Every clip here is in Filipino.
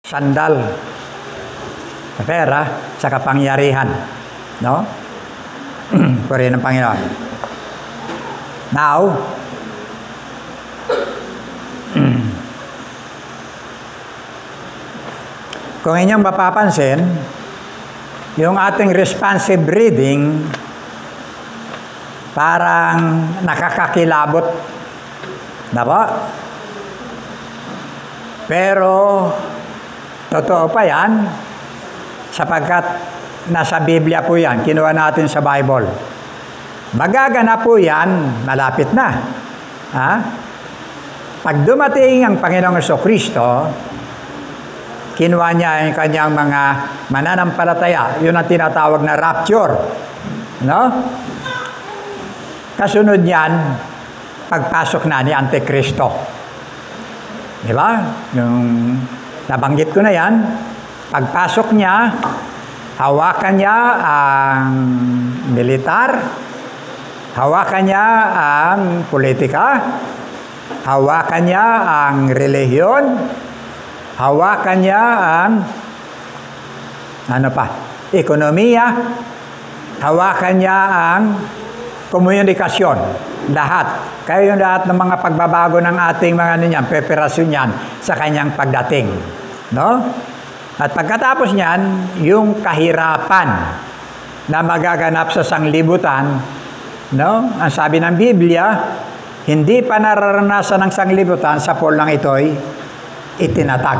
sandal sa pera, sa kapangyarihan. No? Purihin ng Panginoon. Now, kung inyong mapapansin, yung ating responsive reading, parang nakakakilabot. Diba? Pero, totoo pa yan, sapagkat nasa Biblia po yan, kinuha natin sa Bible. Magaganap po yan, malapit na. Ha? Pag dumating ang Panginoong Jesucristo, kinuha niya yung kanyang mga mananampalataya, yun ang tinatawag na rapture. No? Kasunod niyan, pagpasok na ni Antikristo. Di ba? Yung nabanggit ko na yan, pagpasok niya, hawakan niya ang militar, hawakan niya ang politika, hawakan niya ang relihiyon, hawakan niya ang ekonomiya, hawakan niya ang komunikasyon, lahat. Kaya yung lahat ng mga pagbabago ng ating mga preparasyon yan sa kanyang pagdating. No? At pagkatapos niyan, yung kahirapan na magaganap sa sanglibutan, no? Ang sabi ng Biblia, hindi pa nararanasan ng sanglibutan sa polang ito'y itinatag.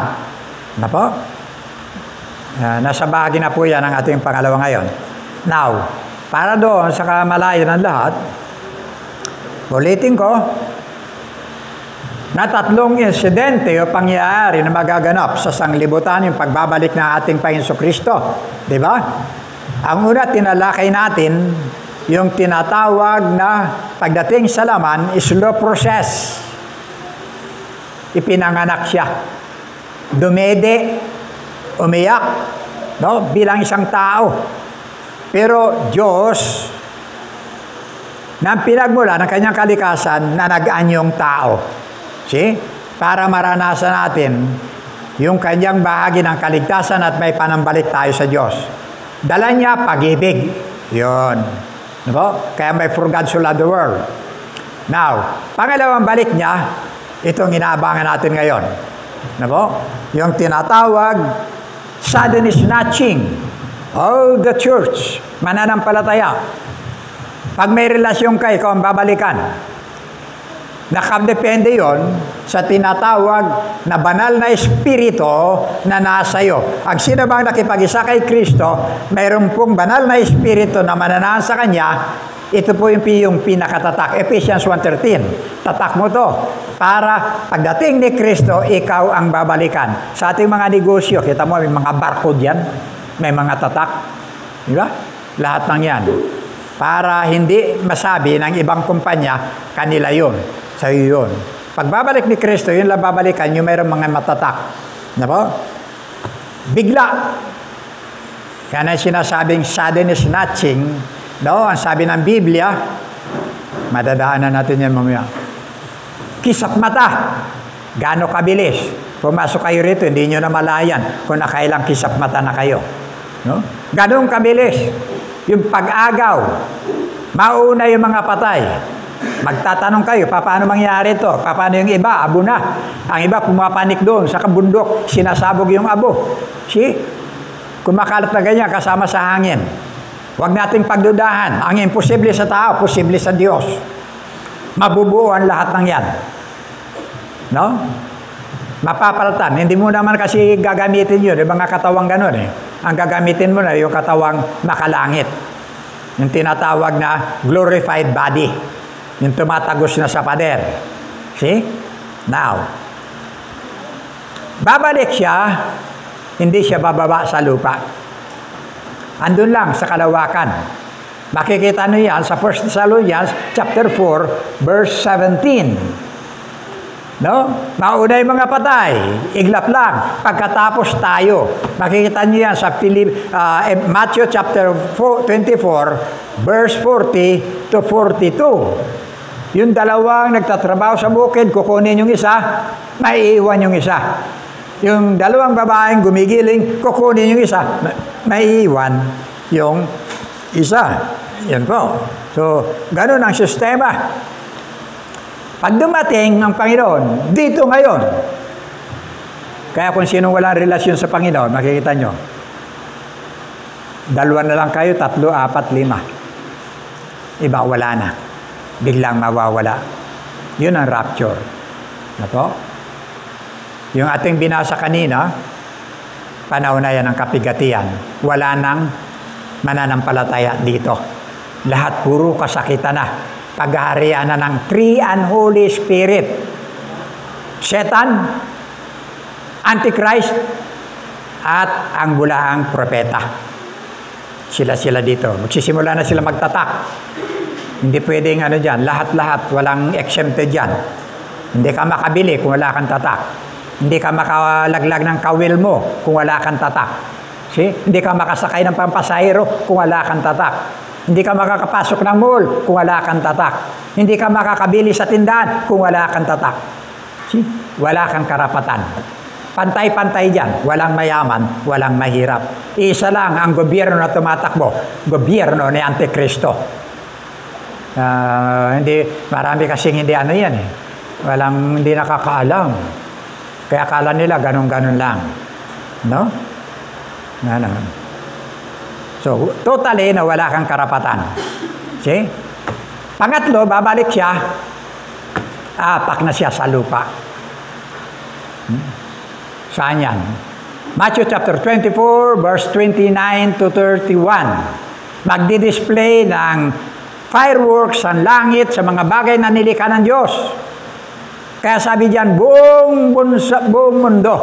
Na po? Nasa bahagi na po yan ang ating pangalawa ngayon. Now, para doon sa kamalayan ng lahat, ulitin ko, na tatlong insidente o pangyayari na magaganap sa sanglibutan yung pagbabalik ng ating Panginoong Kristo. Di ba? Ang una, tinalakay natin yung tinatawag na pagdating sa laman, slow process. Ipinanganak siya. Dumede, umiyak, no? Bilang isang tao. Pero Diyos, nang pinagmula ng kanyang kalikasan na nag-anyong tao. See? Para maranasan natin yung kanyang bahagi ng kaligtasan at may panambalik tayo sa Diyos. Dala niya pag-ibig. Yun. Diba? Kaya may for God so loved the world. Now, pangalawang balik niya, itong inaabangan natin ngayon. Diba? Yung tinatawag, sudden snatching of the church. Mananampalataya. Pag may relasyon kayo, ikaw ang babalikan. Nakadepende yon sa tinatawag na banal na espiritu na nasa iyo. Ang sino bang nakipag-isa kay Kristo, mayroon pong banal na espiritu na mananahan sa Kanya, ito po yung pinakatatak. Ephesians 1:13. Tatak mo to. Para pagdating ni Kristo, ikaw ang babalikan. Sa ating mga negosyo, kita mo, may mga barcode yan. May mga tatak. Di ba? Lahat ng yan. Para hindi masabi ng ibang kumpanya, kanila yun. Sa'yo yun. Pagbabalik ni Kristo, yun lang babalikan, yung mayroong mga matatak. Diba? Bigla. Kaya na sinasabing sudden snatching, no? Ang sabi ng Biblia, madadaanan natin yan mamaya. Kisap mata. Gaano kabilis. Pumasok kayo rito, hindi nyo na malayan kung nakailang kisap mata na kayo. No? Ganong kabilis. Yung pag-agaw, mauna yung mga patay. Magtatanong kayo, paano mangyari ito? Paano yung iba? Abo na. Ang iba pumapanik doon sa kabundok, sinasabog yung abo. See? Kumakalat na ganyan kasama sa hangin. Huwag nating pagdudahan. Ang imposible sa tao, posible sa Diyos. Mabubuo ang lahat ng yan. No? Mapapaltan. Hindi mo naman kasi gagamitin yun. Yung mga katawang ganun eh. Ang gagamitin mo na yung katawang makalangit. Yung tinatawag na glorified body. Yung tumatagos na sa pader. See? Now, babalik siya, hindi siya bababa sa lupa. Andun lang sa kalawakan. Makikita nyo yan sa 1 Thessalonians chapter 4, verse 17. No? Mauna yung mga patay. Iglap lang. Pagkatapos tayo. Makikita nyo yan sa Matthew chapter 24, verse 40 to 42. Yung dalawang nagtatrabaho sa bukid, kukunin yung isa, maiiwan yung isa. Yung dalawang babaeng gumigiling, kukunin yung isa, may iwan yung isa. Yan po. So, ganun ang sistema. Pag dumating ang Panginoon, dito ngayon, kaya kung sino walang relasyon sa Panginoon, makikita nyo, 2 na lang kayo, 3, 4, 5. Iba, wala na. Biglang mawawala. Yun ang rapture. Na po? Yung ating binasa kanina, panahon na yan ng kapigatian. Wala nang mananampalataya dito. Lahat puro kasakitan na. Paghaharian na ng Three and Holy Spirit. Satan, Antichrist, at ang bulaang propeta. Sila dito. Magsisimula na sila magtatak. Hindi pwedeng dyan. Lahat-lahat. Walang exempted dyan. Hindi ka makabili kung wala kang tatak. Hindi ka makalaglag ng kawil mo kung wala kang tatak. See? Hindi ka makasakay ng pampasahero kung wala kang tatak. Hindi ka makakapasok ng mall kung wala kang tatak. Hindi ka makakabili sa tindahan kung wala kang tatak. See? Wala kang karapatan. Pantay-pantay dyan. Walang mayaman, walang mahirap. Isa lang ang gobyerno na tumatakbo. Gobyerno ni Antikristo. Marami kasing hindi yan eh. Hindi nakakaalam. Kaya akala nila ganun-ganun lang. No? So, totally na wala kang karapatan. See? Pangatlo, babalik siya. Apak na siya sa lupa. Saan yan? Matthew chapter 24, verse 29 to 31. Magdi-display ng fireworks ang langit sa mga bagay na nilikha ng Diyos. Kaya sabi diyan, buong mundo,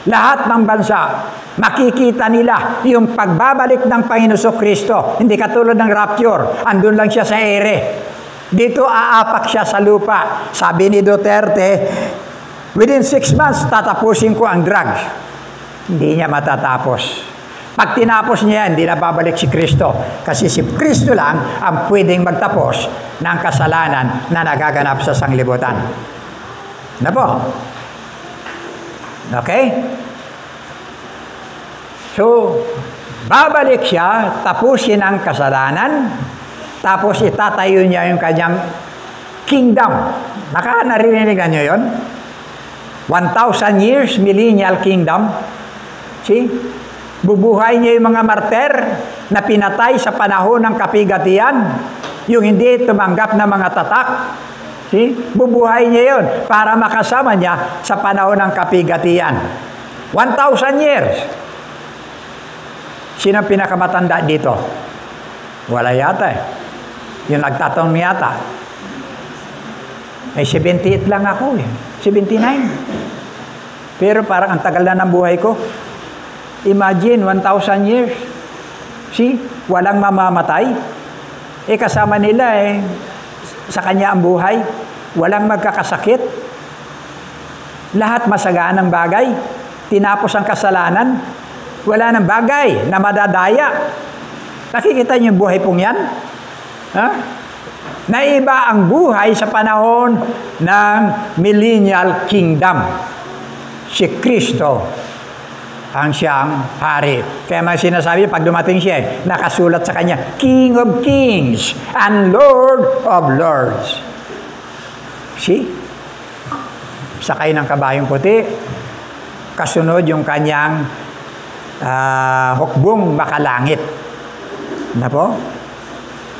lahat ng bansa, makikita nila yung pagbabalik ng Panginoon Kristo. Hindi katulad ng rapture, andun lang siya sa ere. Dito aapak siya sa lupa. Sabi ni Duterte, within 6 months, tatapusin ko ang drugs. Hindi niya matatapos. Pag tinapos niya, hindi na babalik si Kristo. Kasi si Kristo lang ang pwedeng magtapos ng kasalanan na nagaganap sa sanglibutan. Na po? Okay? So, babalik siya, tapusin ang kasalanan, tapos itatayo niya yung kanyang kingdom. Narinig niyo yun? 1,000 years, millennial kingdom. See? Bubuhay niya yung mga martir na pinatay sa panahon ng kapigatian, yung hindi tumanggap na mga tatak. See? Bubuhay niya yun para makasama niya sa panahon ng kapigatian. 1,000 years. Sino ang pinakamatanda dito? Wala yata eh. Yung nagtatanong yata. Ay 78 lang ako eh. 79. Pero parang ang tagal na ng buhay ko. Imagine, 1,000 years. See? Walang mamamatay. Kasama nila sa kanya ang buhay. Walang magkakasakit. Lahat masagaan ng bagay. Tinapos ang kasalanan. Wala ng bagay na madadaya. Nakikita niyo yung buhay pong yan? Ha? Naiba ang buhay sa panahon ng millennial kingdom. Si Kristo ang siyang hari. Kaya may sinasabi, pag dumating siya, nakasulat sa kanya, King of Kings and Lord of Lords. See? Sakay ng kabayong puti, kasunod yung kanyang hukbong makalangit. Na po?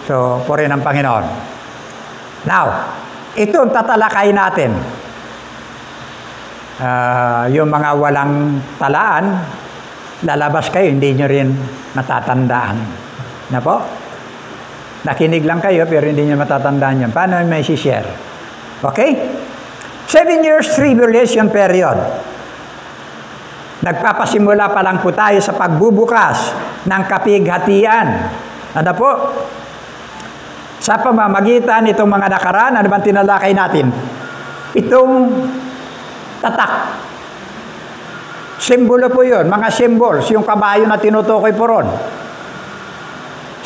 So, puri ng Panginoon. Now, ito ang tatalakay natin. Yung mga walang talaan, lalabas kayo, hindi nyo rin matatandaan. Na po? Nakinig lang kayo, pero hindi nyo matatandaan yan. Paano may share? Okay? 7 years tribulation period. Nagpapasimula pa lang po tayo sa pagbubukas ng kapighatian. Ano po? Sa pamamagitan itong mga nakaraan, ano bang tinalakay natin? Itong tatak. Simbolo po yun. Mga symbols. Yung kabayo na tinutukoy po ron.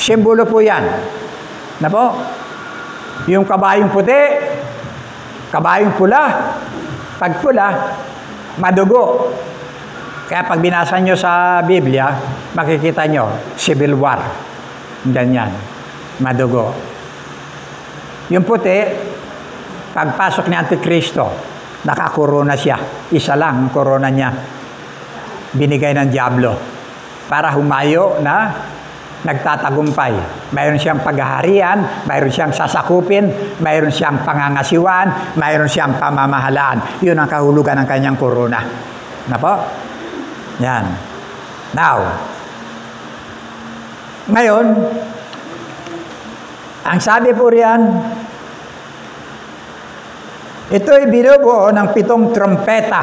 Simbolo po yan. Na po? Yung kabayong puti, kabayong pula. Pag pula, madugo. Kaya pag binasa nyo sa Biblia, makikita nyo, civil war. Ganyan. Madugo. Yung puti, pagpasok ni Antikristo, nakakorona siya. Isa lang ang korona niya. Binigay ng Diablo. Para humayo na nagtatagumpay. Mayroon siyang paghaharian, mayroon siyang sasakupin, mayroon siyang pangangasiwaan, mayroon siyang pamamahalaan. Yun ang kahulugan ng kanyang korona. Na po? Yan. Now, ngayon, ang sabi po riyan, ito'y binubuo ng 7 trompeta.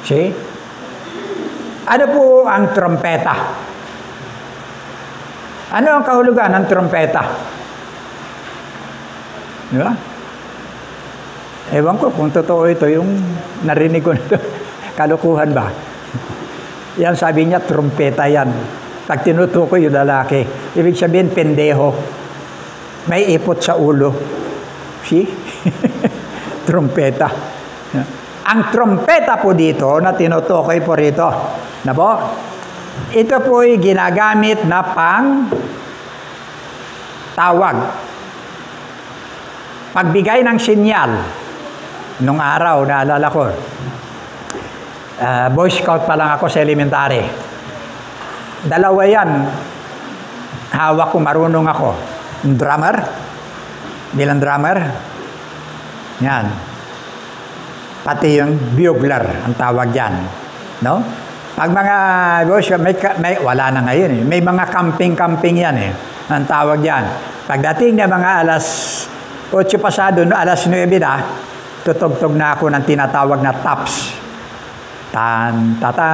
See? Ano po ang trompeta? Ano ang kahulugan ng trompeta? Di ba? Ewan ko kung totoo ito, yung narinig ko nito. Kalukuhan ba? Yan sabi niya, trompeta yan. Pag tinutukoy yung lalaki, ibig sabihin, pendeho. May ipot sa ulo. See? Trompeta. Ang trompeta po dito, na tinutukoy po rito, na po, ito po'y ginagamit na pang tawag. Pagbigay ng sinyal. Nung araw, naalala ko, Boy Scout pa lang ako sa elementary. 2 yan. Hawak ko, marunong ako. Drummer. Bilang drummer. Yan. Pati yung bugler, ang tawag yan. No? Pag mga, wala na ngayon eh. May mga camping yan eh. Ang tawag yan. Pagdating na mga alas 8 pasado, no, alas 9 na, tutugtog na ako ng tinatawag na taps. Tan, tatan.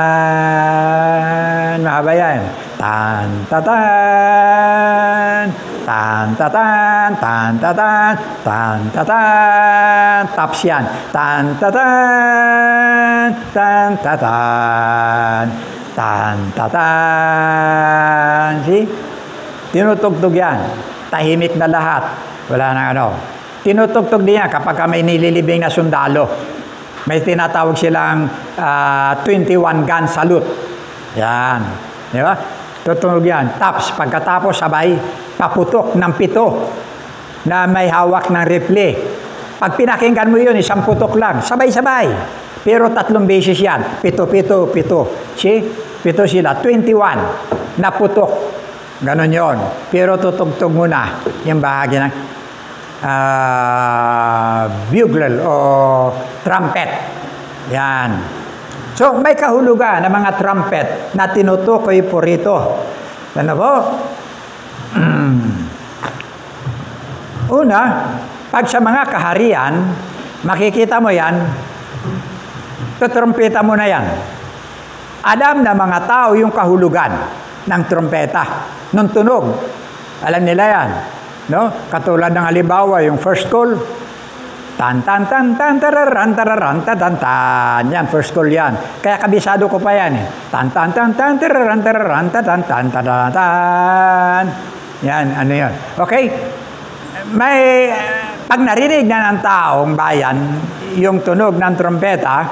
Mahaba yan. Tan, tatan. Tan, tatan. Tan, tatan. Tan, tatan. Taps yan. Tan, tatan. Tan, tatan. Tan, tatan. See? Tinutugtog yan. Tahimik na lahat. Wala na ano. Tinutugtog din yan kapag may nililibing na sundalo. May tinatawag silang 21 gun salute. Yan. Di ba? Tutunog yan. Taps. Pagkatapos sabay, paputok ng 7 na may hawak ng rifle. Pag pinakinggan mo yun, 1 putok lang. Sabay-sabay. Pero 3 beses yan. 7. See? 7 sila. 21 na putok. Ganon yon. Pero tutugtog muna yung bahagi ng bugle o trumpet. Yan. So, may kahulugan ng mga trumpet na tinutukoy po rito. Ano po? Una, pag sa mga kaharian, makikita mo yan, tutrumpeta mo na yan. Alam na mga tao yung kahulugan ng trumpeta, nung tunog. Alam nila yan. No? Katulad ng halimbawa, yung first call, tan tan tan tan tararan tararan tan tan. Yan, first call yan. Kaya kabisado ko pa yan eh. Tan tan tan tan tararan tararan tan tan tan. Yan, ano yan. Okay? May, pag narinig na ng taong bayan, yung tunog ng trompeta,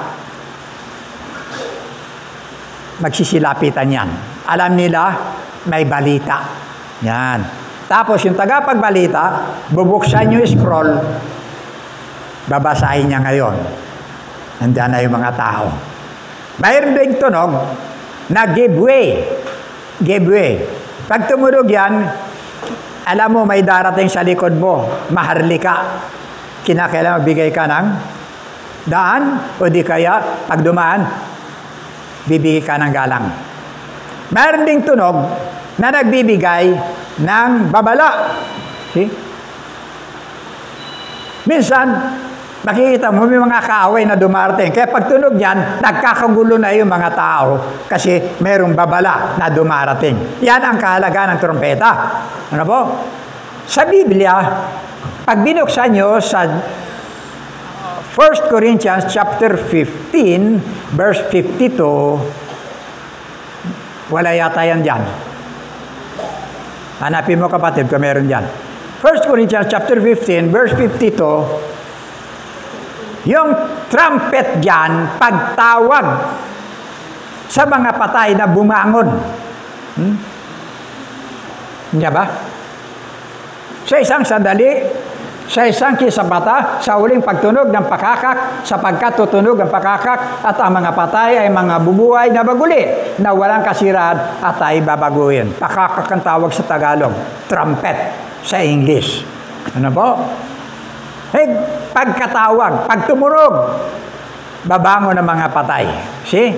magsisilapitan yan. Alam nila, may balita. Yan. Tapos yung tagapagbalita, bubuksan yung scroll, babasahin niya ngayon. Nandiyan na yung mga tao. Mayroon ding tunog na give way. Give way. Pag tumunog yan, alam mo may darating sa likod mo, maharlika. Kinakailangan magbigay ka ng daan, o di kaya pag dumaan, bibigay ka ng galang. Mayroon ding tunog na nagbibigay ng babala. See? Minsan, makikita mo may mga kaaway na dumarating. Kaya pag tunog yan, nagkakagulo na yung mga tao kasi mayroong babala na dumarating. Yan ang kahalagaan ng trompeta. Ano po? Sa Biblia, pag binuksan nyo sa 1 Corinthians chapter 15, verse 52, wala yata yan dyan. Hanapin mo kapatid kung meron dyan. 1 Corinthians chapter 15, verse 52, yung trumpet dyan, pagtawag. sa mga patay na bumangon. Hindi ba? Sa isang sandali, sa isang kisabata, sa uling pagtunog ng pakakak, sapagkat tutunog ang pakakak, at ang mga patay ay mga bubuhay na baguli, na walang kasiraan at ay babaguhin. Pakakak ang tawag sa Tagalog, trumpet sa English. Ano po? Pagkatawag, pagtumurog, babangon ng mga patay. See?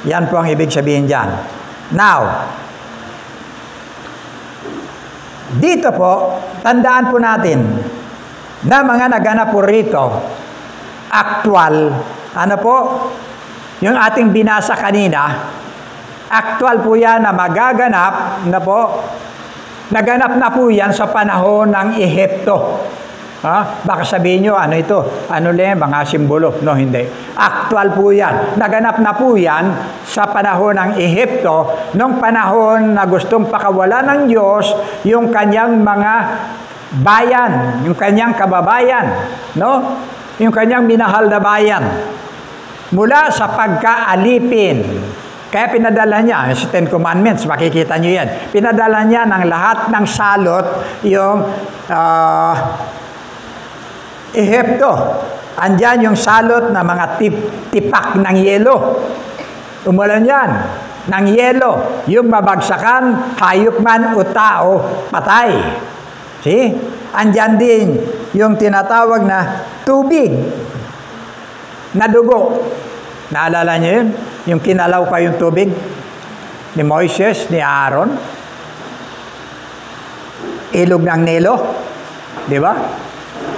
Yan po ang ibig sabihin dyan. Now, dito po, tandaan po natin na mga naganap po rito, actual, ano po, yung ating binasa kanina, actual po yan na magaganap, na po, naganap na po yan sa panahon ng Ehipto. Baka sabihin nyo, ano ito? Ano lang, mga simbolo? No, hindi. Actual po yan. Naganap na po yan sa panahon ng Ehipto, nung panahon na gustong pakawala ng Diyos yung kanyang mga bayan, yung kanyang kababayan, no? Yung kanyang minahal na bayan. Mula sa pagkaalipin. Kaya pinadala niya, sa Ten Commandments, makikita niyo yan. Pinadala niya ng lahat ng salot, yung Ehipto. Andyan yung salot na mga tipak ng yelo. Umulan yan ng yelo. Yung mabagsakan, hayop man o tao, patay. See? Andyan din yung tinatawag na tubig na dugo. Naalala niyo yun? Yung kinalaw pa yung tubig ni Moises, ni Aaron. Ilog ng Nilo. Di ba?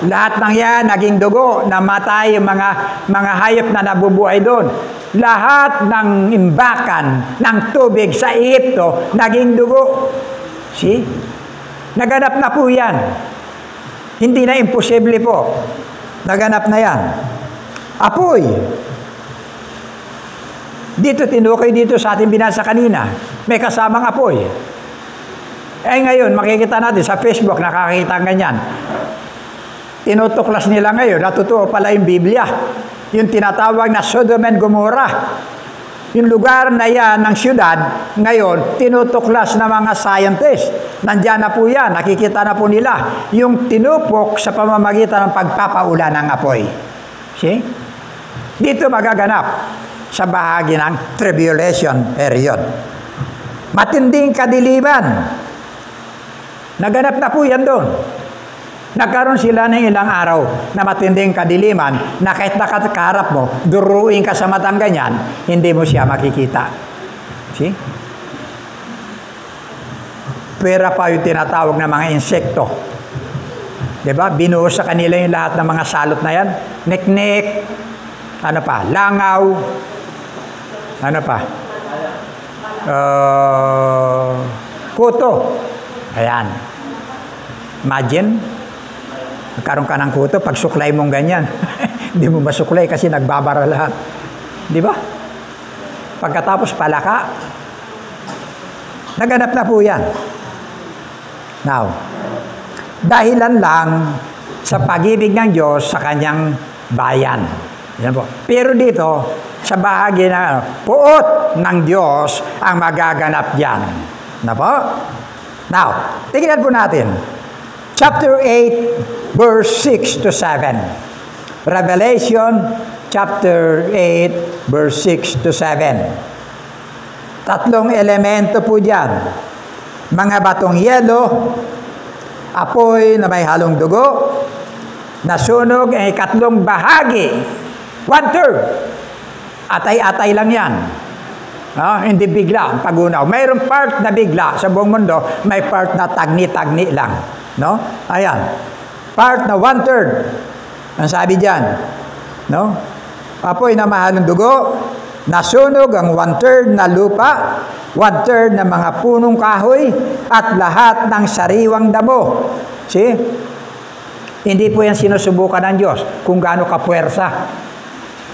Lahat ng yan, naging dugo, namatay yung mga hayop na nabubuhay doon. Lahat ng imbakan ng tubig sa Ehipto, naging dugo. See? Naganap na po yan. Hindi na imposible po. Naganap na yan. Apoy. Dito, tinukoy dito sa ating binasa kanina. May kasamang apoy. Ngayon, makikita natin sa Facebook, nakakita ganyan. Tinutuklas nila ngayon, natutuo pala yung Biblia. Yung tinatawag na Sodom and Gomorrah. Yung lugar na yan ng syudad, ngayon, tinutuklas ng mga scientists. Nandiyan na po yan, nakikita na po nila. Yung tinupok sa pamamagitan ng pagpapaula ng apoy. See? Dito magaganap sa bahagi ng tribulation period. Matinding kadiliman. Naganap na po yan doon. Nagkaroon sila ng ilang araw na matinding kadiliman na kahit nakakarap mo, duruin ka sa matang ganyan, hindi mo siya makikita. See? Pwera pa yung tinatawag na mga insekto. Diba? Binuo sa kanila yung lahat ng mga salot na yan. Niknik, ano pa, langaw, ano pa, kuto. Ayan. Imagine, magkaroon ka ng kuto, pag suklay mong ganyan, hindi mo masuklay kasi nagbabara lahat. Di ba? Pagkatapos palaka, naganap na po yan. Now, dahilan lang sa pag-ibig ng Diyos sa kanyang bayan. Yan po. Pero dito, sa bahagi na puot ng Diyos ang magaganap dyan. Na po? Now, tingnan po natin. Chapter 8, verse 6 to 7. Revelation, chapter 8, verse 6 to 7. Tatlong elemento po dyan. Mga batong yelo, apoy na may halong dugo, nasunog ay ikatlong bahagi. 1/3. Atay-atay lang yan. Hindi bigla ang pagunaw. Mayroong part na bigla sa buong mundo, may part na tagni-tagni lang. No? Ayan. Part na 1/3. Ang sabi diyan, no? Apoy na mahalong dugo, nasunog ang 1/3 na lupa, 1/3 na mga punong kahoy, at lahat ng sariwang damo. See? Hindi po yan sinusubukan ng Diyos kung gaano kapuwersa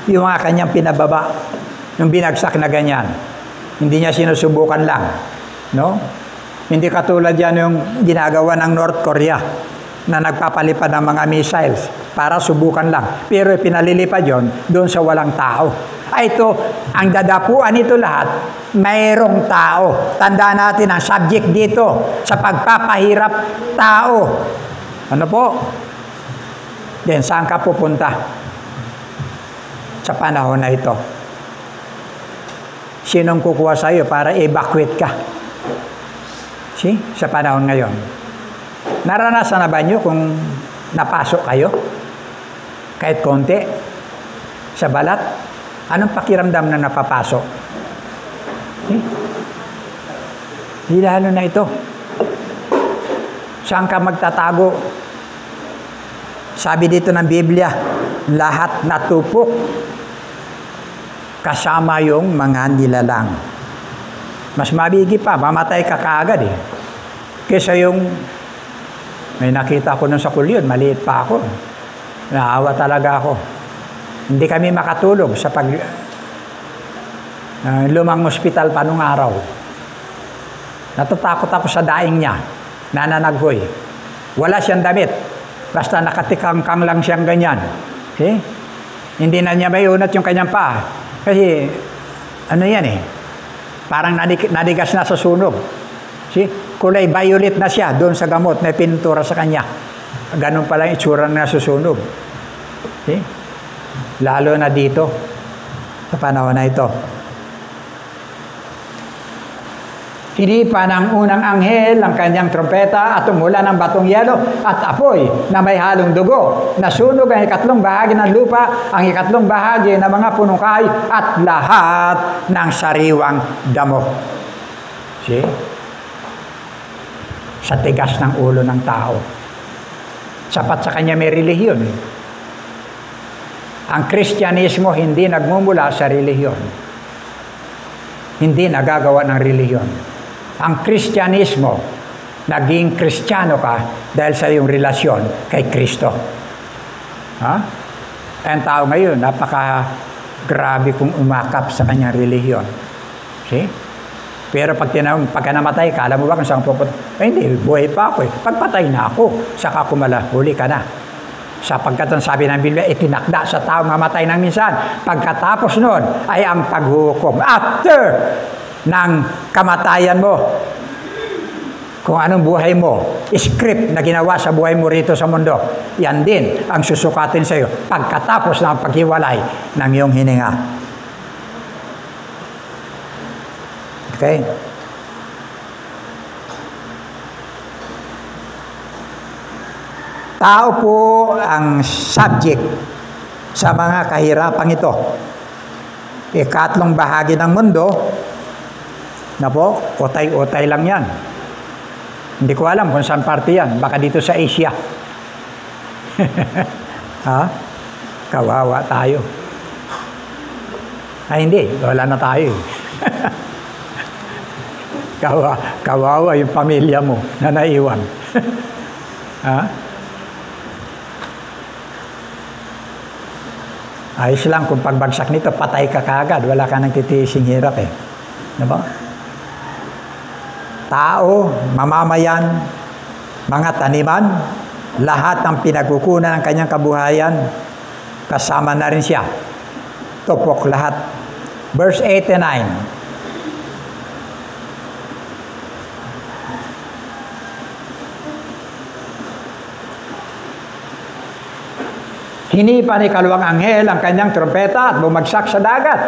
yung mga kanyang pinababa, yung binagsak na ganyan. Hindi niya sinusubukan lang. No? Hindi katulad yan yung ginagawa ng North Korea na nagpapalipad ng mga missiles para subukan lang. Pero pinalilipad yon doon sa walang tao. Ay ito, ang dadapuan nito lahat, mayroong tao. Tandaan natin ang subject dito sa pagpapahirap, tao. Ano po? Then, saan ka pupunta sa panahon na ito? Sinong kukuha sa iyo para evacuate ka? See? Sa panahon ngayon. Naranasan na ba nyo kung napasok kayo? Kahit konti? Sa balat? Anong pakiramdam na napapasok? Di lalo na ito. Saan ka magtatago? Sabi dito ng Biblia, lahat natupok kasama yung mga nilalang. Mas mabigi pa, mamatay ka kaagad eh. Kesa yung, may nakita ko nun sa kulyon, maliit pa ako. Naawa talaga ako. Hindi kami makatulog sa lumang ospital pa nung araw. Natatakot ako sa daing niya, nananaghoy. Wala siyang damit. Basta nakatikangkang lang siyang ganyan. See? Hindi na niya may unat yung kanyang paa. Kasi, ano yan eh, parang nadigas na sa sunog. See? Kulay violet na siya doon sa gamot, may pintura sa kanya. Ganun pala yung itsura na susunog. See? Lalo na dito, sa panahon na ito. Hinipa ng unang anghel ang kanyang trompeta at tumula ng batong yelo at apoy na may halong dugo. Nasunog ang ikatlong bahagi ng lupa, ang ikatlong bahagi ng mga punong kahoy at lahat ng sariwang damo. See? Sa tigas ng ulo ng tao. Sapat sa kanya may relihiyon. Ang Kristyanismo hindi nagmumula sa relihiyon. Hindi nagagawa ng relihiyon. Ang Kristyanismo, naging Kristiyano ka dahil sa iyong relasyon kay Kristo. Ha? Ang tao ngayon, napaka-grabe kung umakap sa kanyang relihiyon. See? Pero pagka namatay ka, alam mo ba kung saan pupunta? Hindi, buhay pa ako eh. Pagpatay na ako, saka kumala, huli ka na. Sapagkat ang sabi ng Biblia, itinakda sa taong mamatay ng minsan. Pagkatapos noon ay ang paghuhukom. After ng kamatayan mo, kung anong buhay mo, script na ginawa sa buhay mo rito sa mundo, yan din ang susukatin sa iyo pagkatapos ng paghiwalay ng iyong hininga. Okay? Tao po ang subject sa mga kahirapang ito. Ikatlong bahagi ng mundo, na po, utay-utay lang yan. Hindi ko alam kung saan parte yan. Baka dito sa Asia. Ha? Kawawa tayo. Ay hindi, wala na tayo. Kawawa yung pamilya mo na naiwan. Ha? Ayos lang kung pagbagsak nito, patay ka kaagad. Wala ka nang titiising hirap eh. Diba? Tao, mamamayan, mga taniman, lahat ng pinagkukunan ng kanyang kabuhayan, kasama na rin siya. Tupok lahat. Verse 89. Hinipa ni kalawang anghel ang kanyang trompeta at bumagsak sa dagat.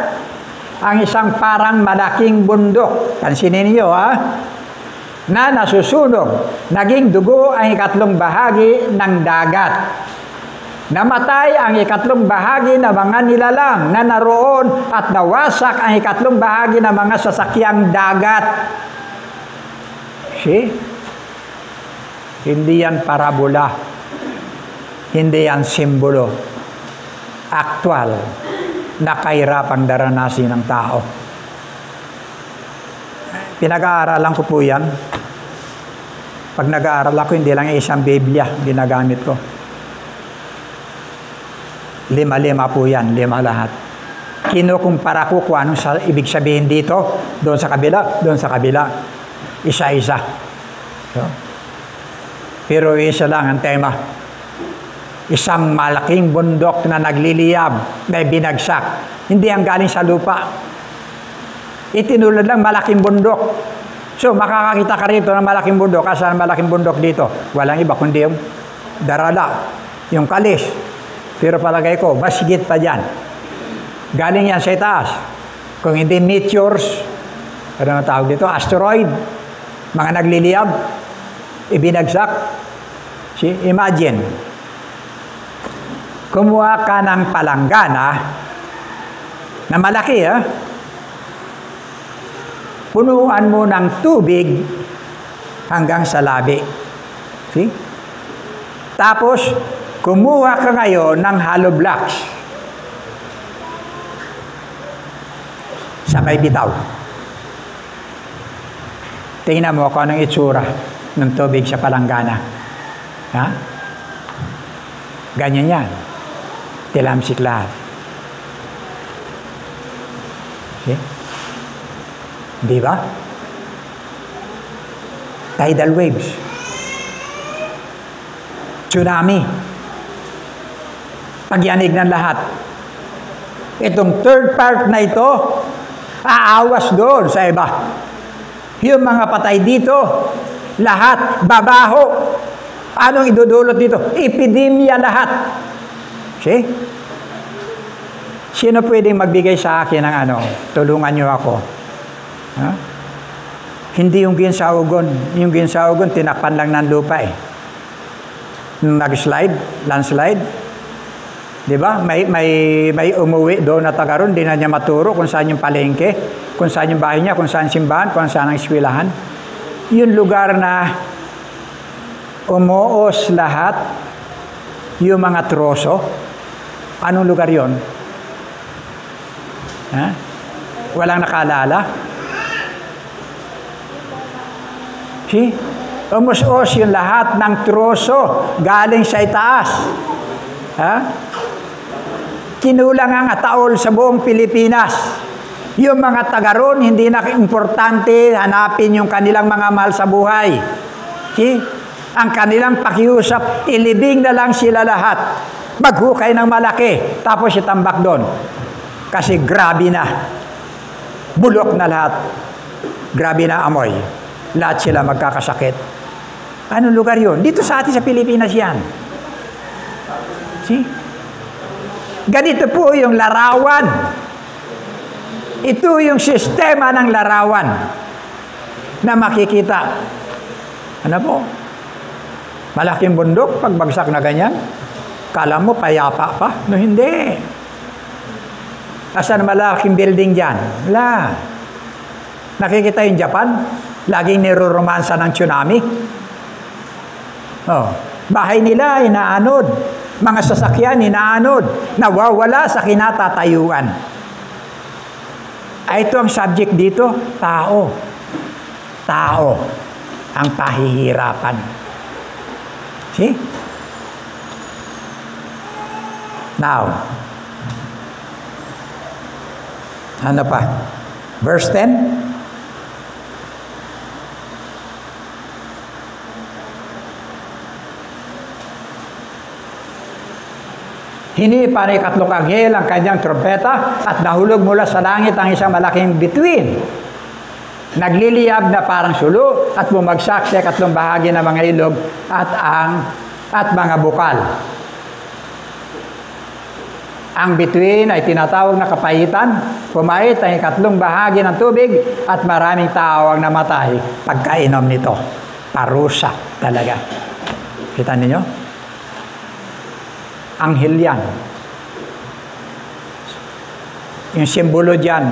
Ang isang parang malaking bundok. Pansinin niyo ha? Na nasusunog. Naging dugo ang ikatlong bahagi ng dagat. Namatay ang ikatlong bahagi ng mga nilalang na naroon at nawasak ang ikatlong bahagi ng mga sasakyang dagat. See? Hindi yan parabola. Hindi yan simbolo. Aktual na kahirapang daranasin ng tao. Pinag-aaralan ko po yan. Pag nag-aaral ako, hindi lang isang Biblia ginagamit ko. 5 po yan, 5 lahat. Kinukumpara ko kung anong ibig sabihin dito, doon sa kabila, isa-isa. So, pero isa lang ang tema. Isang malaking bundok na nagliliyab, na binagsak. Hindi ang galing sa lupa. Itinulad lang malaking bundok. So, makakakita ka rito ng malaking bundok. Asan ang malaking bundok dito? Walang iba kundi yung darala, yung kalis. Pero palagay ko, mas higit pa dyan. Galing yan sa itaas. Kung hindi meteors, ano ang tawag dito? Asteroid. Mga nagliliyab, ibinagsak. See? Imagine, kumuha ka ng palanggana na malaki, punuan mo ng tubig hanggang sa labi. See? Tapos, kumuha ka ngayon ng hollow blocks. Sabay bitaw. Tingnan mo kung anong itsura ng tubig sa palanggana. Ha? Ganyan yan. Tilamsik lahat. See? Di ba? Tidal waves. Tsunami. Pagyanig ng lahat. Itong third part na ito, aawas doon sa iba. Yung mga patay dito, lahat, babaho. Anong idudulot dito? Epidemya lahat. See? Sino pwedeng magbigay sa akin ng tulungan niyo ako? Ha? Hindi yung ginsaogon. Yung ginsaogon, tinakpan lang ng lupa eh. Nag-slide, landslide. Di ba? May umuwi doon na taga ron, di na niya maturo kung saan yung palengke, kung saan yung bahay niya, kung saan simbahan, kung saan ang eskwelahan. Yung lugar na umuos lahat, yung mga troso, anong lugar yon? Ha? Walang nakaalala? See? Umus-os yung lahat ng troso galing sa itaas. Ha? Kinulang ang ataol sa buong Pilipinas. Yung mga taga ron, hindi na importante hanapin yung kanilang mga mahal sa buhay. See? Ang kanilang pakiusap, ilibing na lang sila lahat. Maghukay ng malaki, tapos itambak doon. Kasi grabe na. Bulok na lahat. Grabe na amoy. Lahat sila magkakasakit. Anong lugar yun? Dito sa atin sa Pilipinas yan. See? Ganito po yung larawan. Ito yung sistema ng larawan na makikita. Ano po? Malaking bundok, pagbagsak na ganyan. Kala mo payapa pa? No, hindi. Asan malaking building dyan? Wala. Nakikita yung Japan? Laging niroromansa ng tsunami. Oh, bahay nila inaanod. Mga sasakyan inaanod. Nawawala sa kinatatayuan. Ito ang subject dito, tao. Tao ang pahihirapan. See? Now, ano pa? Verse 10. Hinipa ni ikatlong anghel ang kanyang trompeta at nahulog mula sa langit ang isang malaking bituin. Nagliliyab na parang sulo at bumagsak sa ikatlong bahagi ng mga ilog at mga bukal. Ang bituin ay tinatawag na kapahitan. Pumait ang ikatlong bahagi ng tubig at maraming tao ang namatay pagkainom nito. Parusa talaga. Kita ninyo? Anghel yan. Yung simbolo dyan,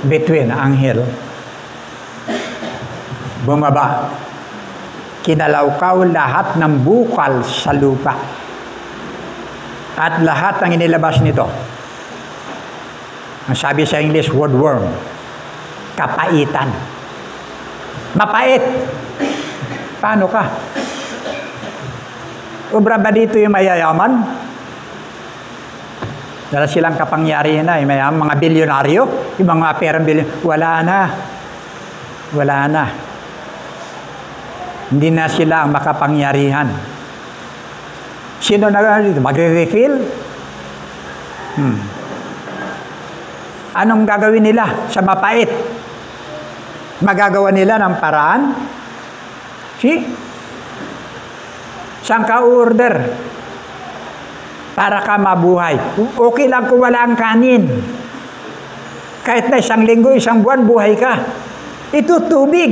between anghel. Bumaba. Kinalawkaw lahat ng bukal sa lupa. At lahat ng inilabas nito. Ang sabi sa English, woodworm. Kapaitan. Mapait. Paano ka? Ubra ba dito yung mayayaman? Dala silang kapangyarihan na, yung mga bilyonaryo, yung mga perang bilyon. Wala na. Wala na. Hindi na sila ang makapangyarihan. Sino magre-refill? Anong gagawin nila sa mapait? Magagawa nila ng paraan? See? Saan ka order? Para ka mabuhay. Okay lang kung wala ang kanin. Kahit na 1 linggo, 1 buwan, buhay ka. Ito tubig.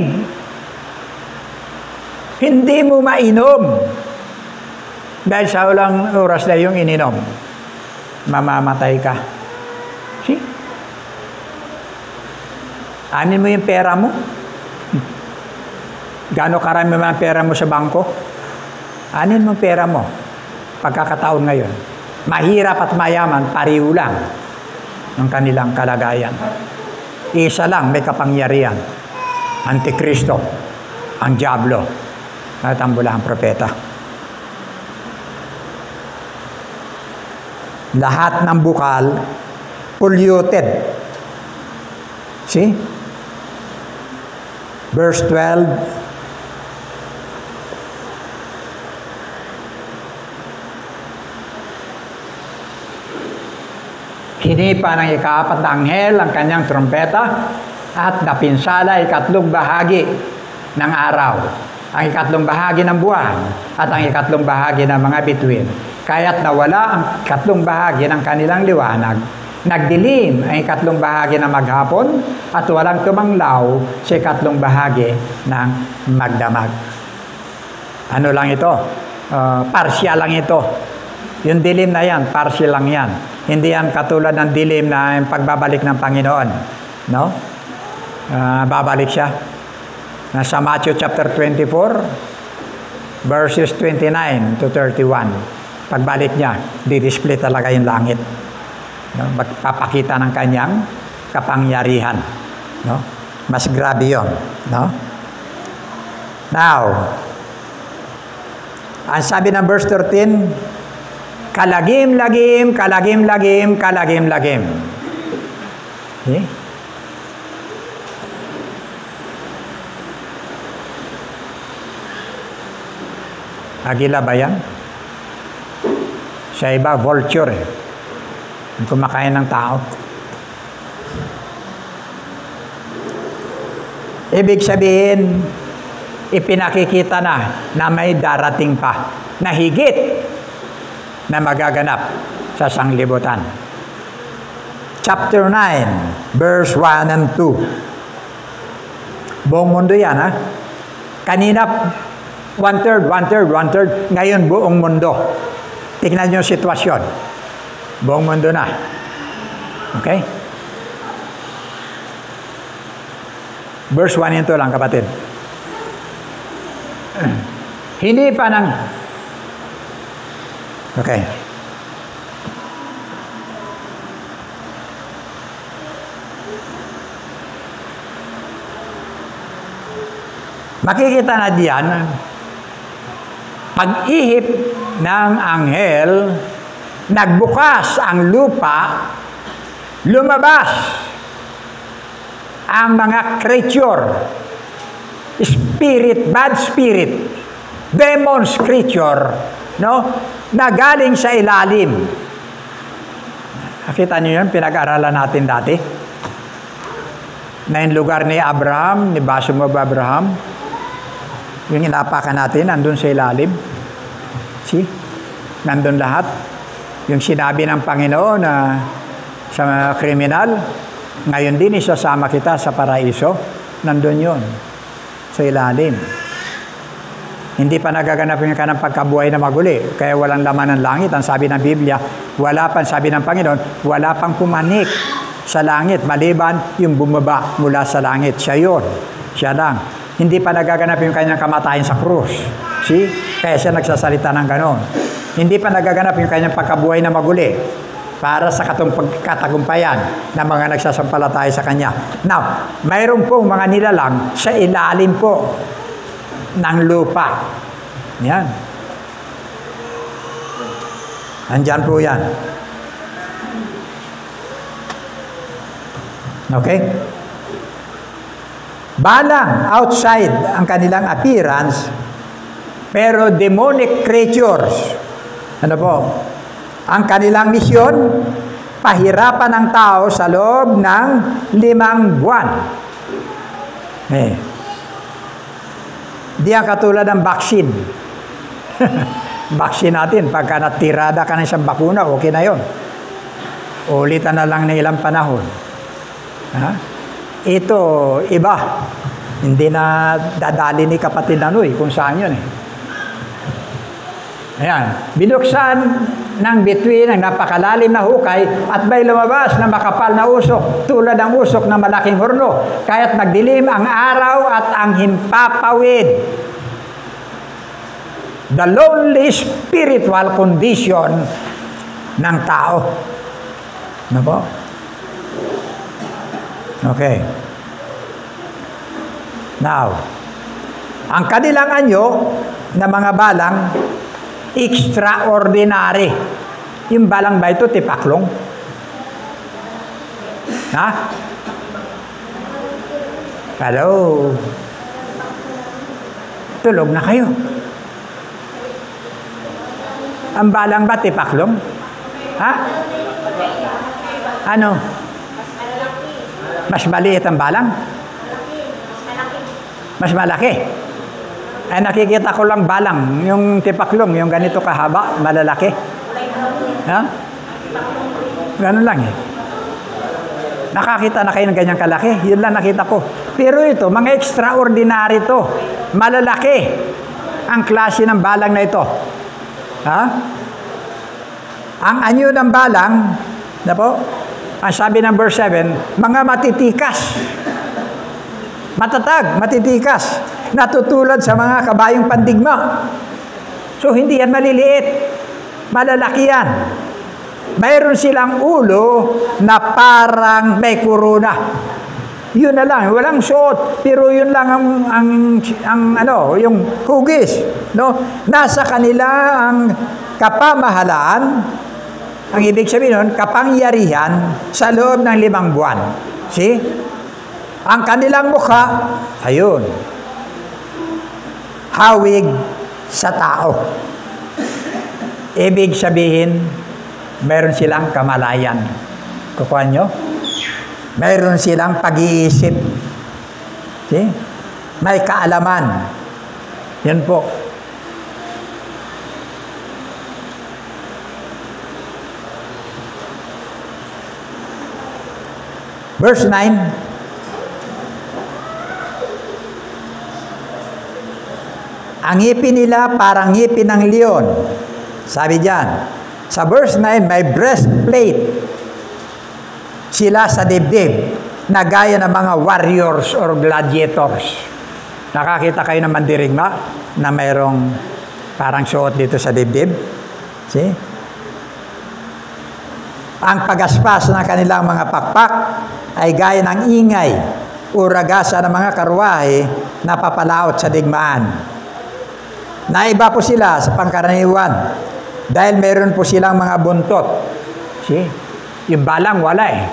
Hindi mo mainom. Dahil sa ulang oras na yung ininom, mamamatay ka. See? Anin mo yung pera mo? Gaano karami mo ang pera mo sa bangko? Anin mo pera mo? Pagkakataon ngayon. Mahirap at mayaman, pareho lang ang kanilang kalagayan. Isa lang may kapangyarihan. Antikristo, ang diablo, at ang bulahang propeta. Lahat ng bukal, polluted. See? Verse 12, hinipa ng ika-4 na anghel ang kanyang trompeta at napinsala 3 bahagi ng araw, ang 3 bahagi ng buwan, at ang 3 bahagi ng mga bituin. Kaya't nawala ang 3 bahagi ng kanilang liwanag. Nagdilim ang 3 bahagi ng maghapon at walang tumanglaw sa 3 bahagi ng magdamag. Ano lang ito? Partial lang ito. Yung dilim na yan, partial lang yan. Hindi yan katulad ng dilim na yung pagbabalik ng Panginoon. No? Babalik siya. Sa Matthew chapter 24, verses 29 to 31. Pagbalik niya, di-display talaga yung langit. No? Magpapakita ng kanyang kapangyarihan. No? Mas grabe yun. No? Now, ang sabi ng verse 13, kalagim-lagim, kalagim-lagim, kalagim-lagim. Okay? Agila ba yan? Sa iba, vulture eh. Kumakain ng tao. Ibig sabihin, ipinakikita na may darating pa na higit na magaganap sa sanglibutan. Chapter 9, verse 1 and 2. Buong mundo yan, ha? Kanina, 1/3, 1/3, 1/3. Ngayon, buong mundo. Tingnan nyo yung sitwasyon. Buong mundo na. Okay? Verse 1 and 2 lang, kapatid. Hindi pa ng... Okay. Makikita na diyan, pag-ihip ng anghel, nagbukas ang lupa, lumabas ang mga creature, spirit, bad spirit, demons creature, no? Na galing sa ilalim. Nakita niyo yun, pinag-aralan natin dati. Na yung lugar ni Abraham, ni Bosom of Abraham, yung inapakan natin, nandun sa ilalim. See? Nandun lahat. Yung sinabi ng Panginoon na sa mga kriminal, ngayon din isasama kita sa paraiso, nandun yun. Sa ilalim. Hindi pa nagaganap yung kanang pagkabuhay na maguli. Kaya walang laman ng langit. Ang sabi ng Biblia, wala pang, sabi ng Panginoon, wala pang pumanik sa langit. Maliban yung bumaba mula sa langit. Siya yun. Siya lang. Hindi pa nagaganap yung kanyang kamatayan sa krus. See? Kaya siya nagsasalita ng ganon. Hindi pa nagaganap yung kanyang pagkabuhay na maguli para sa katagumpayan ng mga nagsasampalataya sa kanya. Now, mayroon pong mga nilalang sa ilalim po ng lupa. Yan. Andyan po yan. Okay? Balang outside ang kanilang appearance, pero demonic creatures Ano po? Ang kanilang misyon, pahirapan ang tao sa loob ng 5 buwan. Di ang katulad ng vaccine. Vaccine natin, pagka natirada ka ng isang bakuna, okay na yon. Ulitan na lang ng ilang panahon. Ito, iba. Hindi na dadali ni kapatid Anoy kung saan yun. Ayan. Binuksan ng bituin ng napakalalim na hukay at may lumabas na makapal na usok tulad ng usok ng malaking horno. Kaya't nagdilim ang araw at ang himpapawid. The lonely spiritual condition ng tao. Ano po? Okay. Now, ang kanilang anyo na mga balang, extraordinary. Yung balang ba ito, tipaklong? Ha? Hello? Tulog na kayo. Ang balang ba, tipaklong? Ha? Ano? Mas maliit ang balang? Mas malaki. Ay nakikita ko lang balang, yung tipaklong, yung ganito kahaba, malalaki. Ha? Ganun lang eh. Nakakita na kayo ng ganyang kalaki, yun lang nakita ko. Pero ito, mga extraordinary to. Malalaki ang klase ng balang na ito. Ha? Ang anyo ng balang, na po, ang sabi ng verse 7, mga matitikas. Matatag, matitikas. Natutulad sa mga kabayong pandigma. So, hindi yan maliliit. Malalaki yan. Mayroon silang ulo na parang may kuruna. Yun na lang, walang suot, pero yun lang yung hugis, no? Nasa kanila ang kapamahalaan, ang ibig sabihin nun, kapangyarihan sa loob ng 5 buwan. See? Ang kanilang mukha, ayun, hawig sa tao. Ibig sabihin, meron silang kamalayan. Kukuha nyo? Meron silang pag-iisip. See? May kaalaman. Yan po. Verse 9. Ang ngipin nila parang ngipin ng leon. Sabi diyan. Sa verse 9, may breastplate sila sa dibdib na gaya ng mga warriors or gladiators. Nakakita kayo ng mandirigma na mayroong parang suot dito sa dibdib? See? Ang pagaspas ng kanilang mga pakpak ay gaya ng ingay o ragasa ng mga karwahe na papalaot sa digmaan. Naiba po sila sa pangkaraniwan dahil meron po silang mga buntot. See? Yung balang wala eh.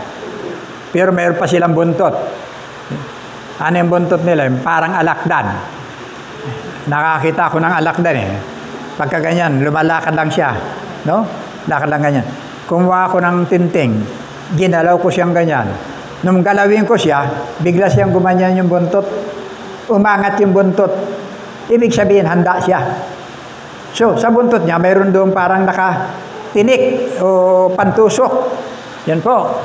Pero meron pa silang buntot. Ano yung buntot nila? Parang alakdan. Nakakita ko ng alakdan eh. Pagka ganyan, lumalakad lang siya. No? Lakad lang ganyan. Kumuha ko ng tinting. Ginalaw ko siyang ganyan. Nung galawin ko siya, bigla siyang gumanyan yung buntot. Umangat yung buntot. Ibig sabihin, handa siya. So, sa buntot niya, mayroon doon parang nakatinik o pantusok. Yan po.